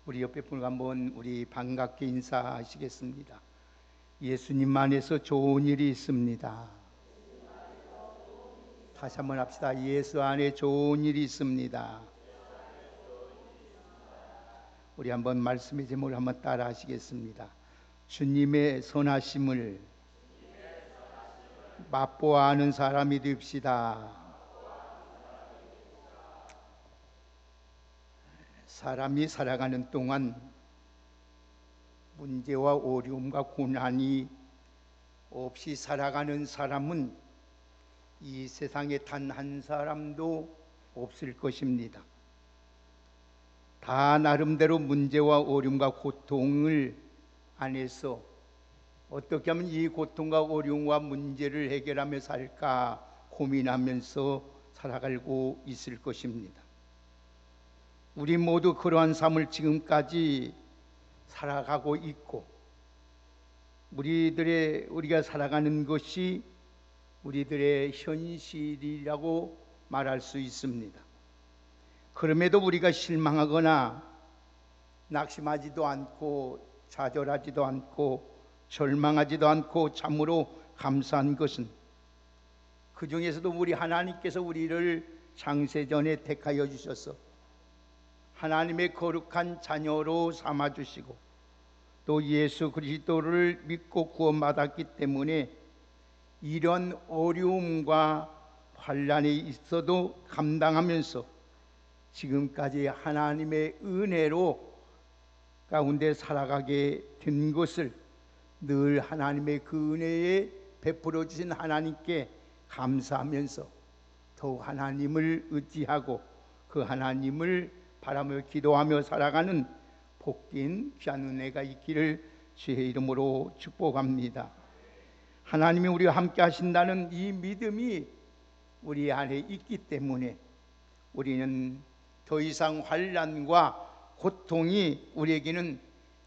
우리 옆에 분과 한번 우리 반갑게 인사하시겠습니다. 예수님 안에서 좋은 일이 있습니다. 다시 한번 합시다. 예수 안에 좋은 일이 있습니다. 우리 한번 말씀의 제목을 한번 따라 하시겠습니다. 주님의 선하심을 맛보아 아는 사람이 됩시다. 사람이 살아가는 동안 문제와 어려움과 고난이 없이 살아가는 사람은 이 세상에 단 한 사람도 없을 것입니다. 다 나름대로 문제와 어려움과 고통을 안에서 어떻게 하면 이 고통과 어려움과 문제를 해결하며 살까 고민하면서 살아가고 있을 것입니다. 우리 모두 그러한 삶을 지금까지 살아가고 있고, 우리가 살아가는 것이 우리들의 현실이라고 말할 수 있습니다. 그럼에도 우리가 실망하거나 낙심하지도 않고 좌절하지도 않고 절망하지도 않고 참으로 감사한 것은, 그 중에서도 우리 하나님께서 우리를 창세전에 택하여 주셔서 하나님의 거룩한 자녀로 삼아주시고 또 예수 그리스도를 믿고 구원받았기 때문에 이런 어려움과 환난이 있어도 감당하면서 지금까지 하나님의 은혜로 가운데 살아가게 된 것을 늘 하나님의 그 은혜에 베풀어 주신 하나님께 감사하면서 더욱 하나님을 의지하고 그 하나님을 바라며 기도하며 살아가는 복된 귀한 은혜가 있기를 주의 이름으로 축복합니다. 하나님이 우리와 함께 하신다는 이 믿음이 우리 안에 있기 때문에 우리는 더 이상 환난과 고통이 우리에게는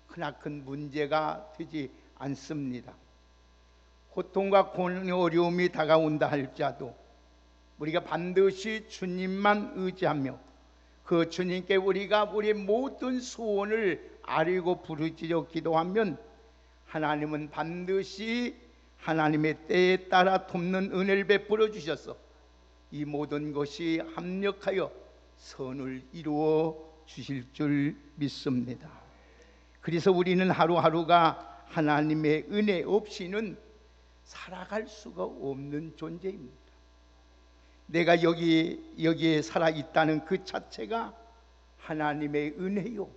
크나큰 문제가 되지 않습니다. 고통과 어려움이 다가온다 할지라도 우리가 반드시 주님만 의지하며 그 주님께 우리가 우리의 모든 소원을 아뢰고 부르짖어 기도하면 하나님은 반드시 하나님의 때에 따라 돕는 은혜를 베풀어 주셔서 이 모든 것이 합력하여 선을 이루어 주실 줄 믿습니다. 그래서 우리는 하루하루가 하나님의 은혜 없이는 살아갈 수가 없는 존재입니다. 내가 여기에 살아있다는 그 자체가 하나님의 은혜요,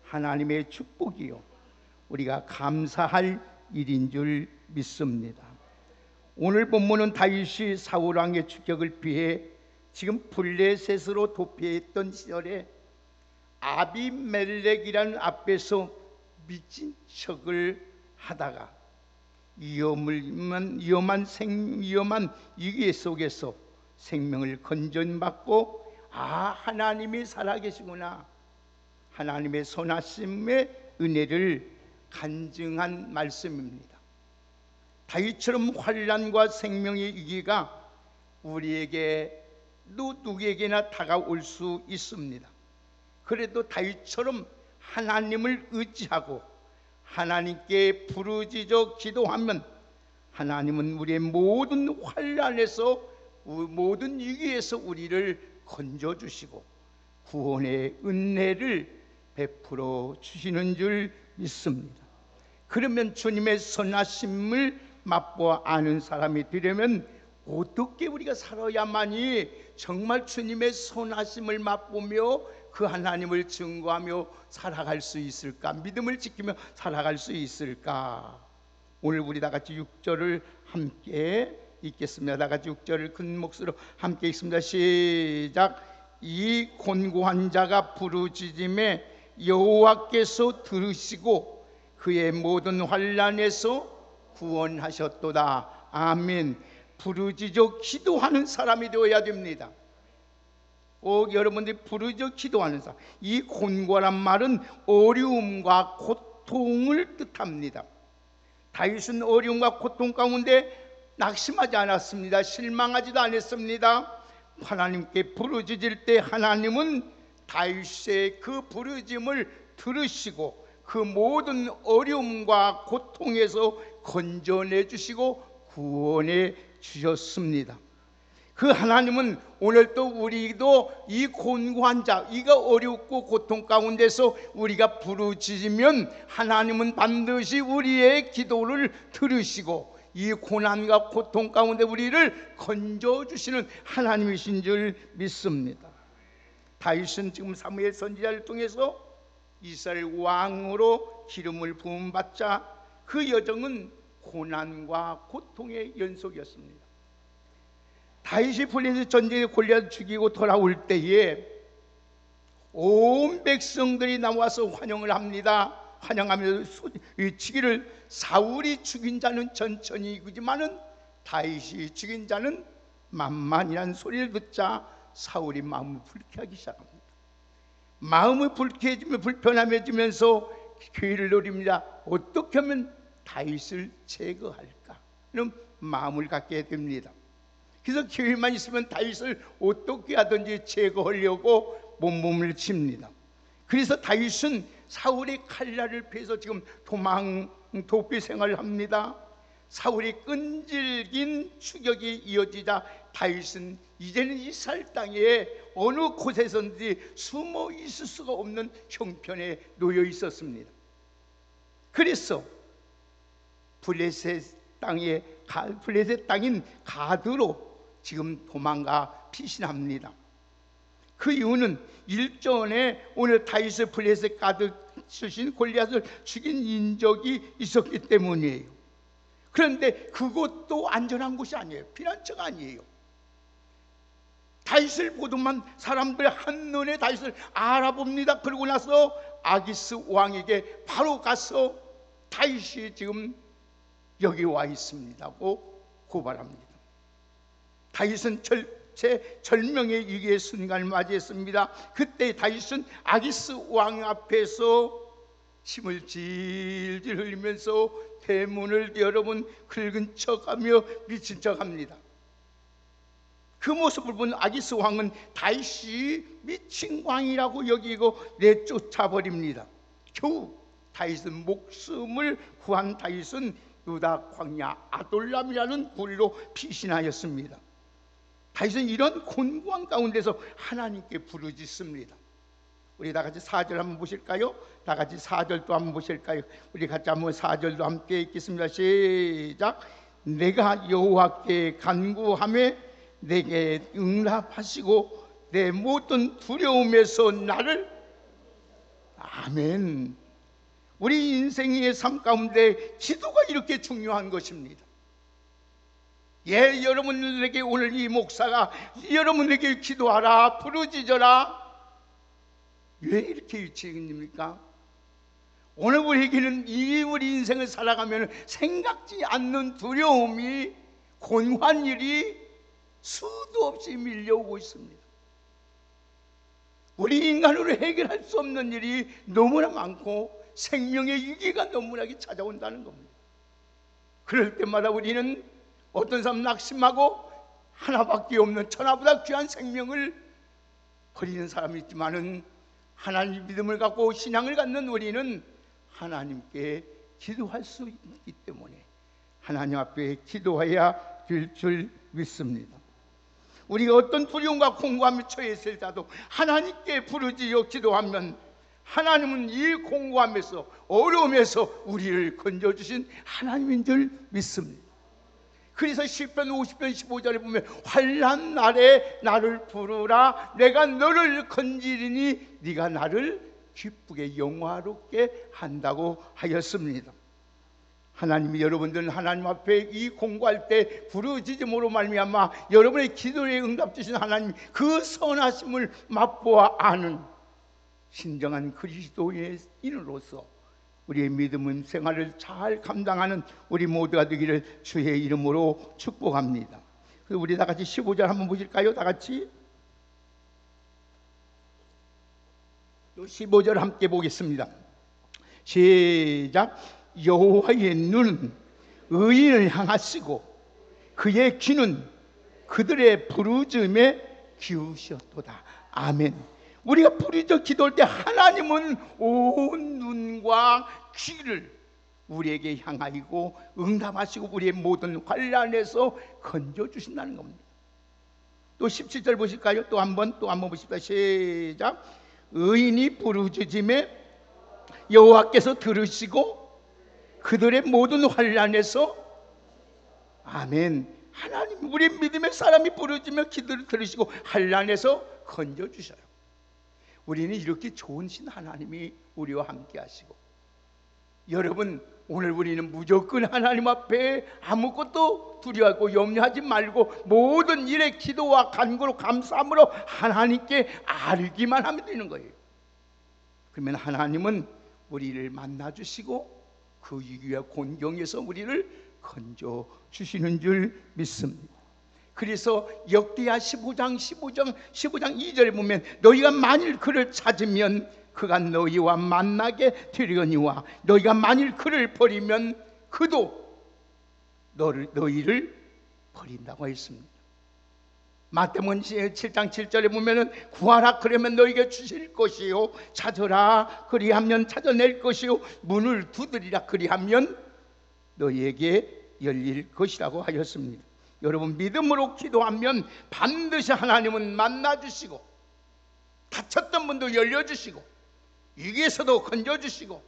하나님의 축복이요, 우리가 감사할 일인 줄 믿습니다. 오늘 본문은 다윗이 사울왕의 추격을 피해 지금 블레셋으로 도피했던 시절에 아비멜렉이라는 앞에서 미친 척을 하다가 위험한 위기 속에서 생명을 건전받고 하나님이 살아계시구나, 하나님의 선하심의 은혜를 간증한 말씀입니다. 다윗처럼 환난과 생명의 위기가 우리에게 누구에게나 다가올 수 있습니다. 그래도 다윗처럼 하나님을 의지하고 하나님께 부르짖어 기도하면 하나님은 우리의 모든 환난에서, 모든 위기에서 우리를 건져주시고 구원의 은혜를 베풀어 주시는 줄 믿습니다. 그러면 주님의 선하심을 맛보아 아는 사람이 되려면 어떻게 우리가 살아야만이 정말 주님의 선하심을 맛보며 그 하나님을 증거하며 살아갈 수 있을까? 믿음을 지키며 살아갈 수 있을까? 오늘 우리 다 같이 6절을 함께 읽겠습니다. 다 같이 6절을 큰 목소리로 함께 읽습니다. 시작. 이 곤고한 자가 부르짖음에 여호와께서 들으시고 그의 모든 환난에서 구원하셨도다. 아멘. 부르짖어 기도하는 사람이 되어야 됩니다. 여러분들이 부르짖어 기도하는 사람, 이 곤고한 말은 어려움과 고통을 뜻합니다. 다윗은 어려움과 고통 가운데 낙심하지 않았습니다. 실망하지도 않았습니다. 하나님께 부르짖을 때 하나님은 다윗의 그 부르짖음을 들으시고 그 모든 어려움과 고통에서 건져내 주시고 구원해 주셨습니다. 그 하나님은 오늘도 우리도 이 곤고한 자, 이가 어렵고 고통 가운데서 우리가 부르짖으면 하나님은 반드시 우리의 기도를 들으시고 이 고난과 고통 가운데 우리를 건져주시는 하나님이신 줄 믿습니다. 다윗은 지금 사무엘 선지자를 통해서 이스라엘 왕으로 기름을 부음받자 그 여정은 고난과 고통의 연속이었습니다. 다윗이 블레셋 전쟁에 골리앗을 죽이고 돌아올 때에 온 백성들이 나와서 환영을 합니다. 환영하며 외치기를 사울이 죽인 자는 천천히 이기지만은 다윗이 죽인 자는 만만이라는 소리를 듣자 사울이 마음을 불쾌하기 시작합니다. 마음을 불쾌해지며 불편함해지면서 기회를 노립니다. 어떻게 하면 다윗을 제거할까 하는 마음을 갖게 됩니다. 그래서 기회만 있으면 다윗을 어떻게 하든지 제거하려고 몸부림을 칩니다. 그래서 다윗은 사울의 칼날을 피해서 지금 도피 생활을 합니다. 사울이 끈질긴 추격이 이어지자 다윗은 이제는 이스라엘 땅에 어느 곳에서든지 숨어 있을 수가 없는 형편에 놓여 있었습니다. 그래서 블레셋 땅인 가드로 지금 도망가 피신합니다. 그 이유는 일전에 오늘 다윗의 블레셋 가드 출신 골리앗을 죽인 인적이 있었기 때문이에요. 그런데 그것도 안전한 곳이 아니에요. 피난처가 아니에요. 다윗을 보더만 사람들 한눈에 다윗을 알아봅니다. 그러고 나서 아기스 왕에게 바로 가서 다윗이 지금 여기 와 있습니다고 고발합니다. 다윗은 절명의 위기의 순간을 맞이했습니다. 그때 다윗은 아기스 왕 앞에서 침을 질질 흘리면서 대문을 여러분 긁은 척하며 미친 척합니다. 그 모습을 본 아기스 왕은 다윗이 미친 왕이라고 여기고 내쫓아버립니다. 겨우 다윗은 목숨을 구한 다윗은 유다 광야 아돌람이라는 굴로 피신하였습니다. 다윗은 이런 곤고한 가운데서 하나님께 부르짖습니다. 우리 다 같이 4절 한번 보실까요? 다 같이 4절도 한번 보실까요? 우리 같이 한번 4절도 함께 읽겠습니다. 시작. 내가 여호와께 간구하며 내게 응답하시고 내 모든 두려움에서 나를 아멘. 우리 인생의 삶 가운데 기도가 이렇게 중요한 것입니다. 예, 여러분들에게 오늘 이 목사가 여러분에게 기도하라, 부르짖어라. 왜 이렇게 일치입니까? 오늘 우리에게는 우리 인생을 살아가면 생각지 않는 두려움이, 곤고한 일이 수도 없이 밀려오고 있습니다. 우리 인간으로 해결할 수 없는 일이 너무나 많고 생명의 위기가 너무나게 찾아온다는 겁니다. 그럴 때마다 우리는 어떤 사람 낙심하고 하나밖에 없는 천하보다 귀한 생명을 버리는 사람이 있지만은 하나님 믿음을 갖고 신앙을 갖는 우리는 하나님께 기도할 수 있기 때문에 하나님 앞에 기도해야 될 줄 믿습니다. 우리가 어떤 두려움과 공고함에 처해 있을지라도 하나님께 부르짖어 기도하면 하나님은 이 공고함에서 어려움에서 우리를 건져주신 하나님인 줄 믿습니다. 그래서 시편 50편 15절에 보면 환난 날에 나를 부르라 내가 너를 건지리니 네가 나를 기쁘게 영화롭게 한다고 하였습니다. 하나님이 여러분들은 하나님 앞에 이 공고할 때 부르짖음으로 말미암아 여러분의 기도에 응답 주신 하나님 그 선하심을 맛보아 아는 진정한 그리스도인으로서 우리의 믿음은 생활을 잘 감당하는 우리 모두가 되기를 주의 이름으로 축복합니다. 그래서 우리 다 같이 15절 한번 보실까요? 다 같이 15절 함께 보겠습니다. 시작. 여호와의 눈은 의인을 향하시고 그의 귀는 그들의 부르짖음에 기우셨도다. 아멘. 우리가 부르짖어 기도할 때 하나님은 온 눈과 귀를 우리에게 향하이고 응답하시고 우리의 모든 환난에서 건져주신다는 겁니다. 또 17절 보실까요? 또 한번 보십시다. 시작. 의인이 부르짖음에 여호와께서 들으시고 그들의 모든 환난에서, 아멘. 하나님, 우리 믿음의 사람이 부르짖으며 기도를 들으시고 환난에서 건져주셔요. 우리는 이렇게 좋으신 하나님이 우리와 함께 하시고, 여러분, 오늘 우리는 무조건 하나님 앞에 아무것도 두려워하고 염려하지 말고 모든 일에 기도와 간구로 감사함으로 하나님께 알기만 하면 되는 거예요. 그러면 하나님은 우리를 만나주시고 그 위기와 곤경에서 우리를 건져주시는 줄 믿습니다. 그래서 역대하 15장 2절에 보면 너희가 만일 그를 찾으면 그가 너희와 만나게 되려니와 너희가 만일 그를 버리면 그도 너희를 버린다고 했습니다. 마태복음 7장 7절에 보면은 구하라 그러면 너희에게 주실 것이요, 찾으라 그리하면 찾아낼 것이요, 문을 두드리라 그리하면 너희에게 열릴 것이라고 하였습니다. 여러분, 믿음으로 기도하면 반드시 하나님은 만나주시고 닫혔던 문도 열려주시고 위기에서도 건져주시고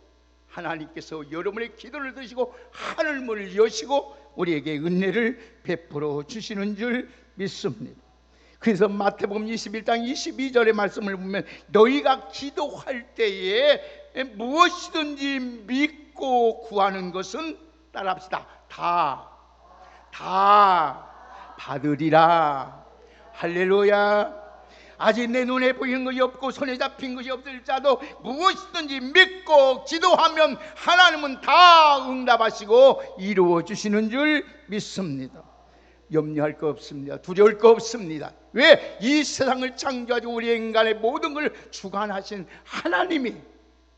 하나님께서 여러분의 기도를 들으시고 하늘문을 여시고 우리에게 은혜를 베풀어 주시는 줄 믿습니다. 그래서 마태복음 21장 22절의 말씀을 보면 너희가 기도할 때에 무엇이든지 믿고 구하는 것은, 따라합시다, 다 받으리라. 할렐루야. 아직 내 눈에 보이는 것이 없고 손에 잡힌 것이 없을지라도 무엇이든지 믿고 기도하면 하나님은 다 응답하시고 이루어 주시는 줄 믿습니다. 염려할 거 없습니다. 두려울 거 없습니다. 왜? 이 세상을 창조하시고 우리 인간의 모든 걸 주관하신 하나님이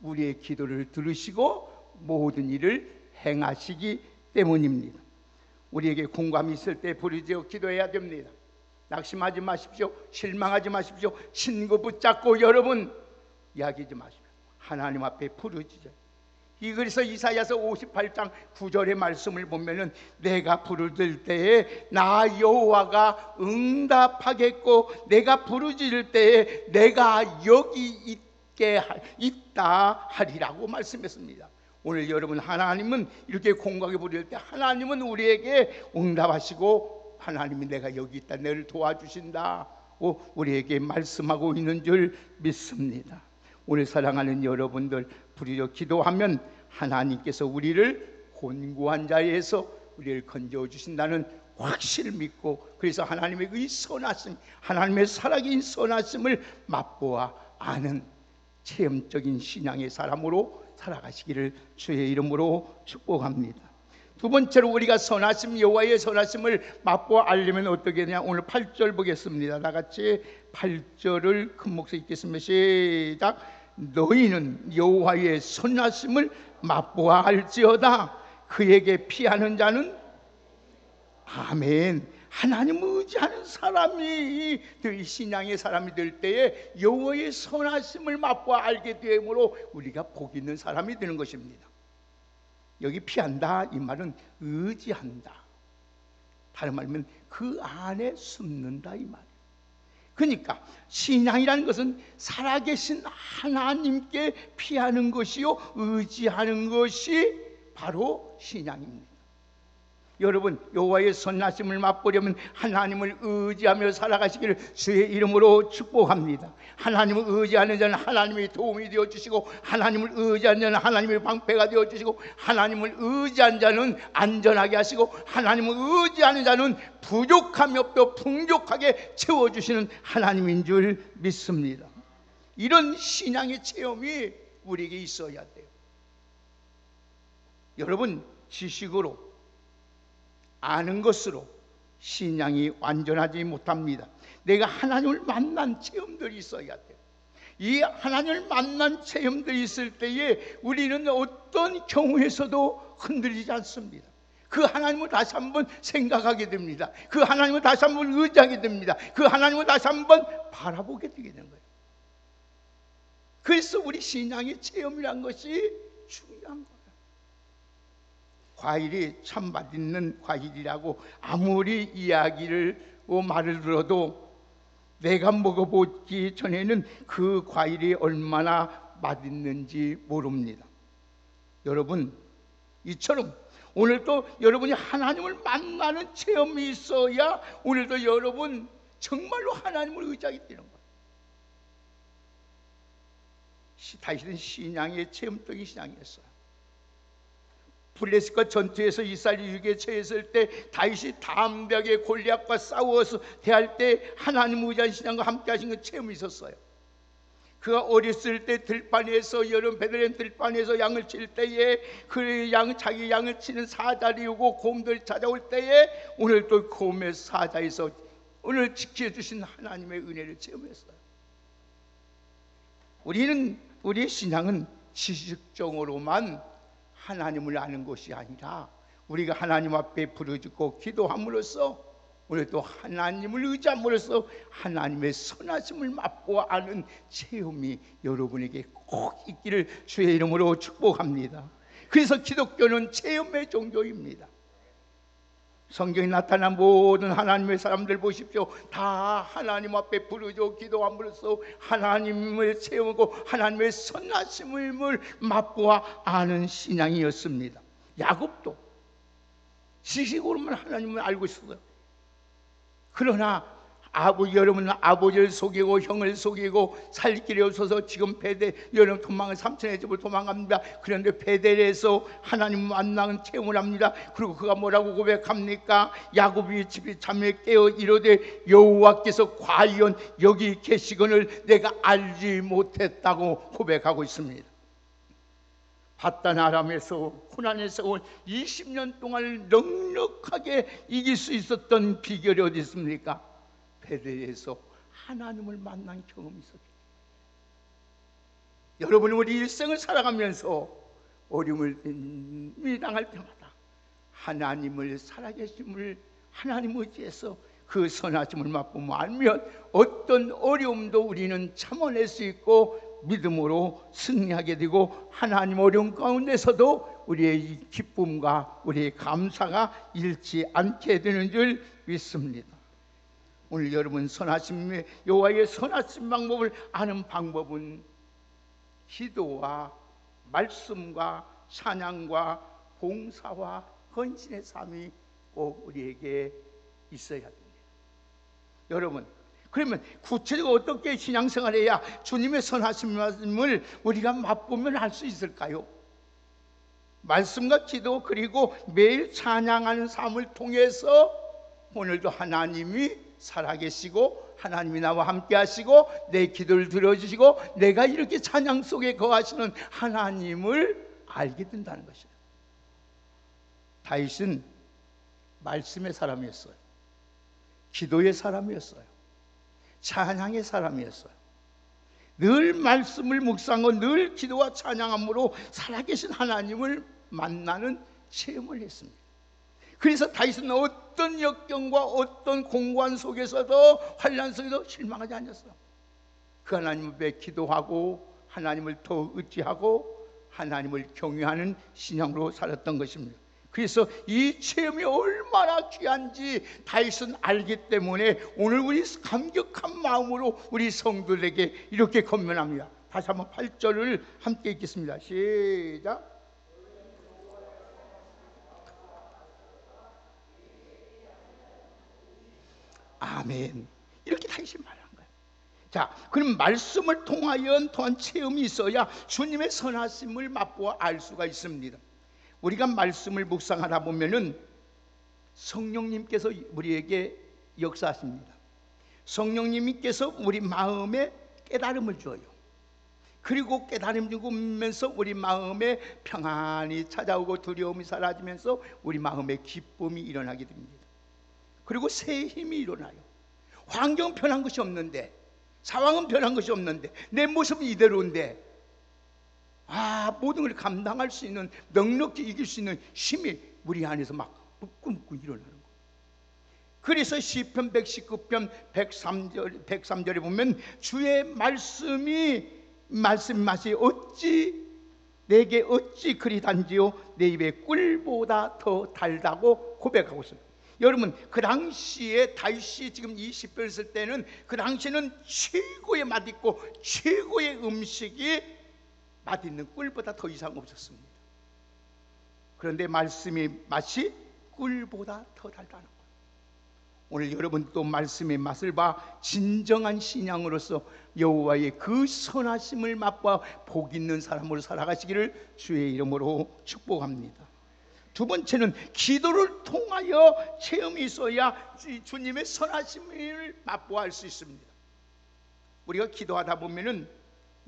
우리의 기도를 들으시고 모든 일을 행하시기 때문입니다. 우리에게 공감이 있을 때 부르짖어 기도해야 됩니다. 낙심하지 마십시오. 실망하지 마십시오. 친구 붙잡고 여러분 이야기하지 마십시오. 하나님 앞에 부르짖어요. 그래서 이사야서 58장 9절의 말씀을 보면은 내가 부르짖을 때에 나 여호와가 응답하겠고 내가 부르짖을 때에 내가 여기 있다 하리라고 말씀했습니다. 오늘 여러분, 하나님은 이렇게 공각에 부를 때 하나님은 우리에게 응답하시고 하나님이 내가 여기 있다, 너를 도와주신다고 우리에게 말씀하고 있는 줄 믿습니다. 오늘 사랑하는 여러분들, 부르짖어 기도하면 하나님께서 우리를 곤고한 자리에서 우리를 건져주신다는 확실히 믿고, 그래서 하나님의 이 선하심, 하나님의 살아계신 선하심을 맛보아 아는 체험적인 신앙의 사람으로 살아가시기를 주의 이름으로 축복합니다. 두 번째로 우리가 선하심, 여호와의 선하심을 맛보아 알려면 어떻게 되냐, 오늘 8절 보겠습니다. 다 같이 8절을 큰 목소리 읽겠습니다. 시작. 너희는 여호와의 선하심을 맛보아 알지어다. 그에게 피하는 자는, 아멘. 하나님 의지하는 사람이 신앙의 사람이 될 때에 여호와의 선하심을 맛보아 알게 되므로 우리가 복 있는 사람이 되는 것입니다. 여기 피한다 이 말은 의지한다, 다른 말이면 그 안에 숨는다 이 말이에요. 그러니까 신앙이라는 것은 살아계신 하나님께 피하는 것이요 의지하는 것이 바로 신앙입니다. 여러분, 여호와의 선하심을 맛보려면 하나님을 의지하며 살아가시기를 주의 이름으로 축복합니다. 하나님을 의지하는 자는 하나님의 도움이 되어주시고, 하나님을 의지하는 자는 하나님의 방패가 되어주시고, 하나님을 의지하는 자는 안전하게 하시고, 하나님을 의지하는 자는 부족함이 없고 풍족하게 채워주시는 하나님인 줄 믿습니다. 이런 신앙의 체험이 우리에게 있어야 돼요. 여러분, 지식으로 아는 것으로 신앙이 완전하지 못합니다. 내가 하나님을 만난 체험들이 있어야 돼요. 이 하나님을 만난 체험들이 있을 때에 우리는 어떤 경우에서도 흔들리지 않습니다. 그 하나님을 다시 한번 생각하게 됩니다. 그 하나님을 다시 한번 의지하게 됩니다. 그 하나님을 다시 한번 바라보게 되게 되는 거예요. 그래서 우리 신앙의 체험이란 것이 중요한 거예요. 과일이 참 맛있는 과일이라고 아무리 이야기를 말을 들어도 내가 먹어보기 전에는 그 과일이 얼마나 맛있는지 모릅니다. 여러분, 이처럼 오늘도 여러분이 하나님을 만나는 체험이 있어야 오늘도 여러분 정말로 하나님을 의지하게 되는 거예요. 다윗은 신앙의 체험적인 신앙이었어요. 블레셋과 전투에서 이스라엘이 위기에 처했을 때 다윗이 담대하게 골리앗과 싸워서 대할 때 하나님 의지한 신앙과 함께 하신 그 체험이 있었어요. 그가 어렸을 때 들판에서, 여름 베들레헴 들판에서 양을 칠 때에 그 자기 양을 치는 사자들이 오고 곰들이 찾아올 때에 오늘 또 곰의 사자에서 오늘 지켜주신 하나님의 은혜를 체험했어요. 우리의 신앙은 지식적으로만 하나님을 아는 것이 아니라 우리가 하나님 앞에 부르짖고 기도함으로써 오늘 또 하나님을 의지함으로써 하나님의 선하심을 맛보아 아는 체험이 여러분에게 꼭 있기를 주의 이름으로 축복합니다. 그래서 기독교는 체험의 종교입니다. 성경에 나타난 모든 하나님의 사람들 보십시오. 다 하나님 앞에 부르짖고 기도함으로써 하나님을 체험하고 하나님의 선하심을 맛보아 아는 신앙이었습니다. 야곱도 지식으로만 하나님을 알고 있었어요. 그러나 여러분은 아버지를 속이고 형을 속이고 살 길이 없어서 지금 여러분 삼촌의 집을 도망갑니다. 그런데 베델에서 하나님 만나는 체험을 합니다. 그리고 그가 뭐라고 고백합니까? 야곱이 집에 잠에 깨어 이르되 여호와께서 과연 여기 계시거늘 내가 알지 못했다고 고백하고 있습니다. 바단 아람에서 고난의 세월 20년 동안 넉넉하게 이길 수 있었던 비결이 어디 있습니까? 베델에서 하나님을 만난 경험이 있었죠. 여러분은 우리 일생을 살아가면서 어려움을 당할 때마다 하나님을 살아계심을 하나님 의지해서 그 선하심을 맛보며 알면 어떤 어려움도 우리는 참아낼 수 있고 믿음으로 승리하게 되고 하나님 어려움 가운데서도 우리의 기쁨과 우리의 감사가 잃지 않게 되는 줄 믿습니다. 오늘 여러분 선하심의 여호와의 선하심 방법을 아는 방법은 기도와 말씀과 찬양과 봉사와 헌신의 삶이 꼭 우리에게 있어야 됩니다. 여러분, 그러면 구체적으로 어떻게 신앙생활을 해야 주님의 선하심을 우리가 맛보면 할 수 있을까요? 말씀과 기도 그리고 매일 찬양하는 삶을 통해서 오늘도 하나님이 살아계시고 하나님이 나와 함께 하시고 내 기도를 들어주시고 내가 이렇게 찬양 속에 거하시는 하나님을 알게 된다는 것이에요. 다윗은 말씀의 사람이었어요. 기도의 사람이었어요. 찬양의 사람이었어요. 늘 말씀을 묵상하고 늘 기도와 찬양함으로 살아계신 하나님을 만나는 체험을 했습니다. 그래서 다윗은 어떤 역경과 어떤 공고한 속에서도 환난 속에도 실망하지 않았어요. 그 하나님 앞에 기도하고 하나님을 더 의지하고 하나님을 경외하는 신앙으로 살았던 것입니다. 그래서 이 체험이 얼마나 귀한지 다윗은 알기 때문에 오늘 우리 감격한 마음으로 우리 성도들에게 이렇게 권면합니다. 다시 한번 8절을 함께 읽겠습니다. 시작. 아멘. 이렇게 다윗이 말한 거예요. 자, 그럼 말씀을 통하여 또한 체험이 있어야 주님의 선하심을 맛보아 알 수가 있습니다. 우리가 말씀을 묵상하다 보면은 성령님께서 우리에게 역사하십니다. 성령님께서 우리 마음에 깨달음을 줘요. 그리고 깨달음 주면서 우리 마음에 평안이 찾아오고 두려움이 사라지면서 우리 마음에 기쁨이 일어나게 됩니다. 그리고 새 힘이 일어나요. 환경 변한 것이 없는데, 상황은 변한 것이 없는데, 내 모습은 이대로인데 모든 걸 감당할 수 있는, 넉넉히 이길 수 있는 힘이 우리 안에서 막 뿜뿜 일어나는 거예요. 그래서 시편 119편 103절에 보면 주의 말씀이 말씀 맛이 어찌 내게 어찌 그리 단지요 내 입에 꿀보다 더 달다고 고백하고 있습니다. 여러분, 그 당시에 다윗이 지금 이 시편을 쓸 때는 그 당시에는 최고의 맛있고 최고의 음식이 맛있는 꿀보다 더 이상 없었습니다. 그런데 말씀의 맛이 꿀보다 더 달다는 거예요. 오늘 여러분도 말씀의 맛을 봐 진정한 신앙으로서 여호와의 그 선하심을 맛봐 복 있는 사람으로 살아가시기를 주의 이름으로 축복합니다. 두 번째는 기도를 통하여 체험이 있어야 주님의 선하심을 맛보아 할 수 있습니다. 우리가 기도하다 보면은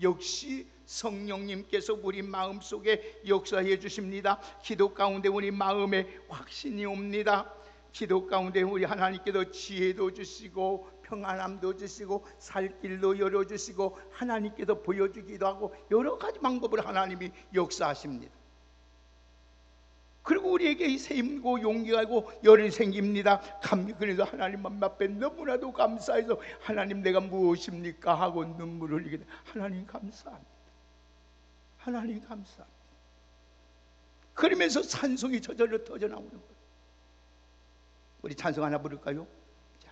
역시 성령님께서 우리 마음속에 역사해 주십니다. 기도 가운데 우리 마음에 확신이 옵니다. 기도 가운데 우리 하나님께서 지혜도 주시고 평안함도 주시고 살 길도 열어주시고 하나님께서 보여주기도 하고 여러 가지 방법으로 하나님이 역사하십니다. 그리고 우리에게 세임고 용기가 있고 열이 생깁니다. 그래도 하나님만 앞에 너무나도 감사해서 하나님 내가 무엇입니까 하고 눈물을 흘리게 돼. 하나님 감사합니다. 하나님 감사합니다. 그러면서 찬송이 저절로 터져나오는 거예요. 우리 찬송 하나 부를까요? 자,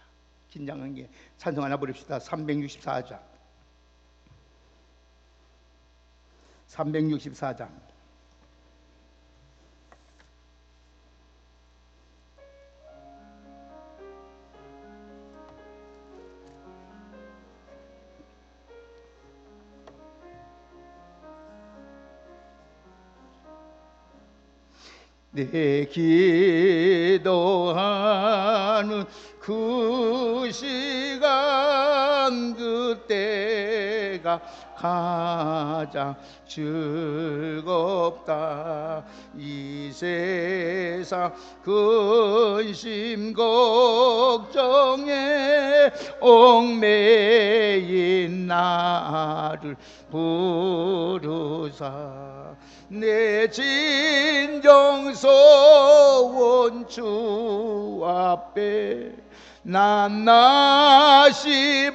긴장한 게 찬송 하나 부릅시다. 364장 364장 내 기도하는 그 시간 그때가 가장 즐겁다. 이 세상 근심 걱정에 얽매인 나를 부르사 내 진정서원 주 앞에 낱낱이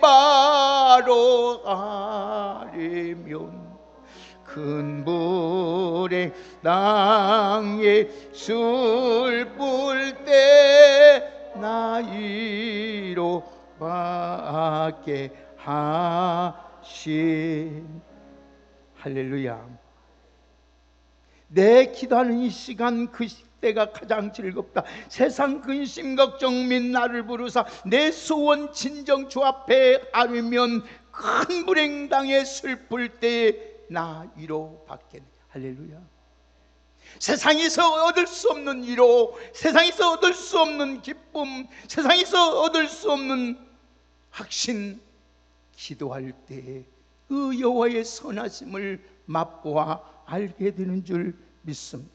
바로 아리면 큰 불에 땅에 술불 때 나 위로 받게 하신 할렐루야. 내 기도하는 이 시간 그 때가 가장 즐겁다. 세상 근심 걱정 및 나를 부르사 내 소원 진정 주 앞에 아뢰면 큰 불행당에 슬플 때에 나 위로 받겠네. 할렐루야. 세상에서 얻을 수 없는 위로, 세상에서 얻을 수 없는 기쁨, 세상에서 얻을 수 없는 확신, 기도할 때에 그 여호와의 선하심을 맛보아 알게 되는 줄 믿습니다.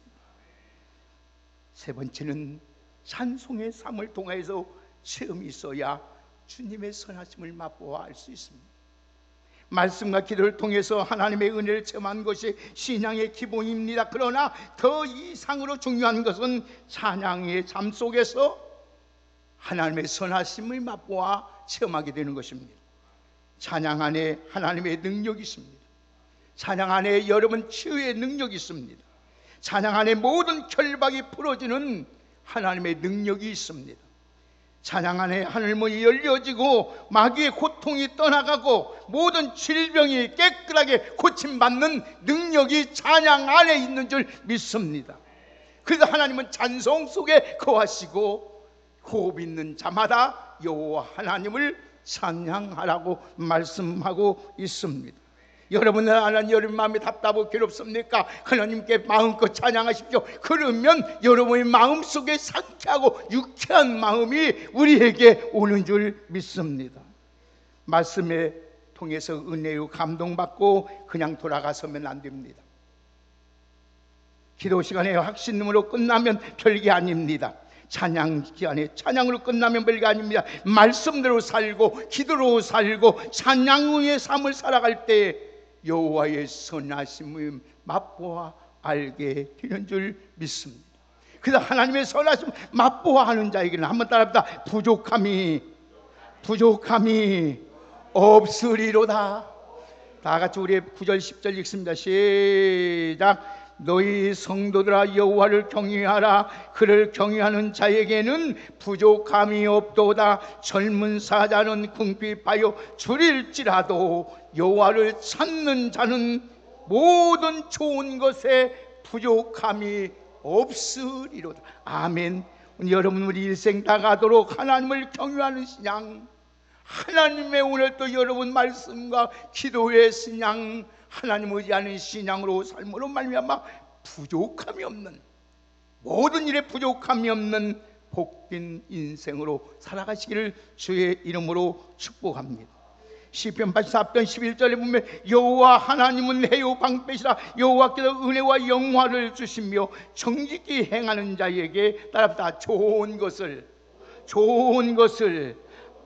세 번째는 찬송의 삶을 통해서 체험이 있어야 주님의 선하심을 맛보아 알 수 있습니다. 말씀과 기도를 통해서 하나님의 은혜를 체험한 것이 신앙의 기본입니다. 그러나 더 이상으로 중요한 것은 찬양의 삶 속에서 하나님의 선하심을 맛보아 체험하게 되는 것입니다. 찬양 안에 하나님의 능력이 있습니다. 찬양 안에 여러분 치유의 능력이 있습니다. 찬양 안에 모든 결박이 풀어지는 하나님의 능력이 있습니다. 찬양 안에 하늘문이 열려지고 마귀의 고통이 떠나가고 모든 질병이 깨끗하게 고침받는 능력이 찬양 안에 있는 줄 믿습니다. 그래서 하나님은 찬송 속에 거하시고 호흡 있는 자마다 여호와 하나님을 찬양하라고 말씀하고 있습니다. 여러분은 하나님 여러분 마음이 답답하고 괴롭습니까? 하나님께 마음껏 찬양하십시오. 그러면 여러분의 마음속에 상쾌하고 유쾌한 마음이 우리에게 오는 줄 믿습니다. 말씀에 통해서 은혜로 감동받고 그냥 돌아가서면 안 됩니다. 기도 시간에 확신으로 끝나면 별게 아닙니다. 찬양 기간에 찬양으로 끝나면 별게 아닙니다. 말씀대로 살고 기도로 살고 찬양의 삶을 살아갈 때 여호와의 선하심을 맛보아 알게 되는 줄 믿습니다. 그래서 하나님의 선하심 맛보아 하는 자에게는 한번 따라합니다. 부족함이 없으리로다. 다 같이 우리 9절 10절 읽습니다. 시작. 너희 성도들아 여호와를 경외하라. 그를 경외하는 자에게는 부족함이 없도다. 젊은 사자는 궁핍하여 줄일지라도 여호와를 찾는 자는 모든 좋은 것에 부족함이 없으리로다. 아멘. 여러분, 우리 일생 다 가도록 하나님을 경외하는 신앙, 하나님의 오늘 또 여러분 말씀과 기도의 신앙, 하나님 의지하는 신앙으로 삶으로 말미암아 부족함이 없는, 모든 일에 부족함이 없는 복된 인생으로 살아가시기를 주의 이름으로 축복합니다. 시편 84편 11절에 보면 여호와 하나님은 해요 방패시라. 여호와께서 은혜와 영화를 주시며 정직히 행하는 자에게 따라합니다. 좋은 것을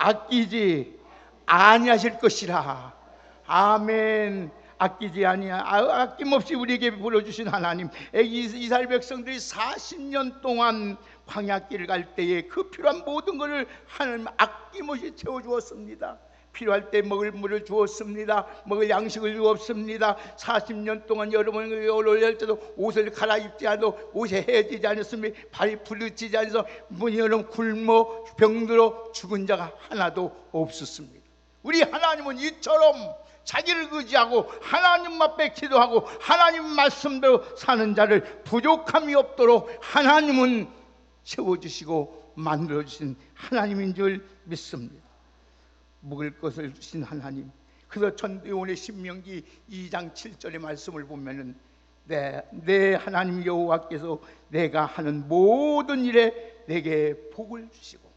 아끼지 아니하실 것이라. 아멘. 아끼지 아니야. 아낌없이 우리에게 불러주신 하나님. 이스라엘 백성들이 40년 동안 광야길을 갈 때에 그 필요한 모든 것을 하나님 아낌없이 채워주었습니다. 필요할 때 먹을 물을 주었습니다. 먹을 양식을 주었습니다. 40년 동안 여러분 올할 때도 옷을 갈아입지 않고 옷에 헤어지지 않았으며 발이 부르치지 않아서 여러분 굶어 병들어 죽은 자가 하나도 없었습니다. 우리 하나님은 이처럼 자기를 의지하고 하나님 앞에 기도하고 하나님 말씀대로 사는 자를 부족함이 없도록 하나님은 채워주시고 만들어주신 하나님인 줄 믿습니다. 먹을 것을 주신 하나님. 그래서 전도요한의 신명기 2장 7절의 말씀을 보면은 내 하나님 여호와께서 내가 하는 모든 일에 내게 복을 주시고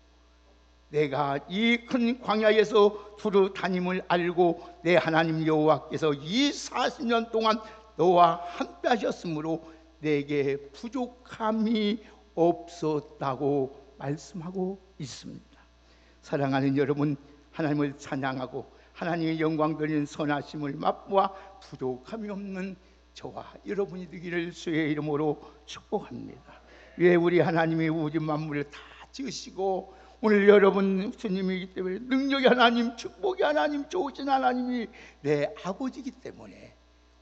내가 이 큰 광야에서 두루 다님을 알고 내 하나님 여호와께서 이 40년 동안 너와 함께 하셨으므로 내게 부족함이 없었다고 말씀하고 있습니다. 사랑하는 여러분, 하나님을 찬양하고 하나님의 영광 돌리는 선하심을 맛보아 부족함이 없는 저와 여러분이 되기를 주의 이름으로 축복합니다. 왜 우리 하나님이 우주 만물을 다 지으시고 오늘 여러분 주님이기 때문에 능력의 하나님, 축복의 하나님, 좋으신 하나님이 내 아버지이기 때문에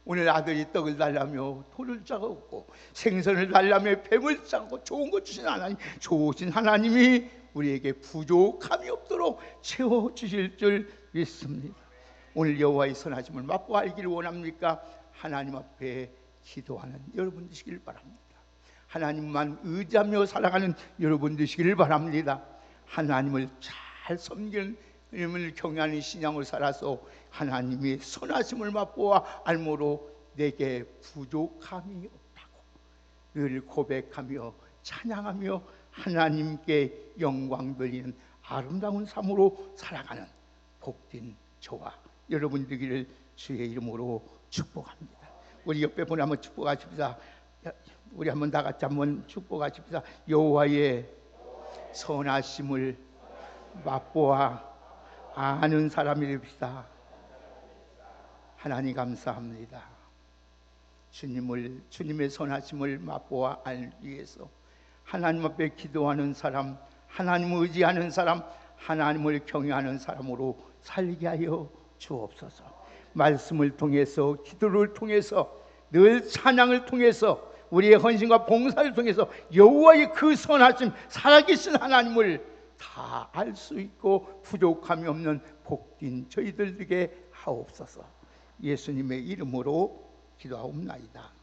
오늘 아들이 떡을 달라며 돌을 짜고 생선을 달라며 뱀을 짜고 좋은 것 주신 하나님, 좋으신 하나님이 우리에게 부족함이 없도록 채워주실 줄 믿습니다. 오늘 여호와의 선하심을 맛보 알기를 원합니까? 하나님 앞에 기도하는 여러분 되시길 바랍니다. 하나님만 의지하며 살아가는 여러분 되시기를 바랍니다. 하나님을 잘 섬기는 하나님을 경외하는 신앙을 살아서 하나님의 선하심을 맛보아 알므로 내게 부족함이 없다고 늘 고백하며 찬양하며 하나님께 영광 돌리는 아름다운 삶으로 살아가는 복된 저와 여러분 되기를 주의 이름으로 축복합니다. 우리 옆에 분 한번 축복하십시다. 우리 한번 다 같이 한번 축복하십시다. 여호와의 선하심을 맛보아 아는 사람이 됩시다. 하나님 감사합니다. 주님의 선하심을 맛보아 알기 위해서 하나님 앞에 기도하는 사람, 하나님을 의지하는 사람, 하나님을 경외하는 사람으로 살게 하여 주옵소서. 말씀을 통해서, 기도를 통해서, 늘 찬양을 통해서, 우리의 헌신과 봉사를 통해서 여호와의 그 선하심, 살아계신 하나님을 다 알 수 있고 부족함이 없는 복된 저희들 되게 하옵소서. 예수님의 이름으로 기도하옵나이다.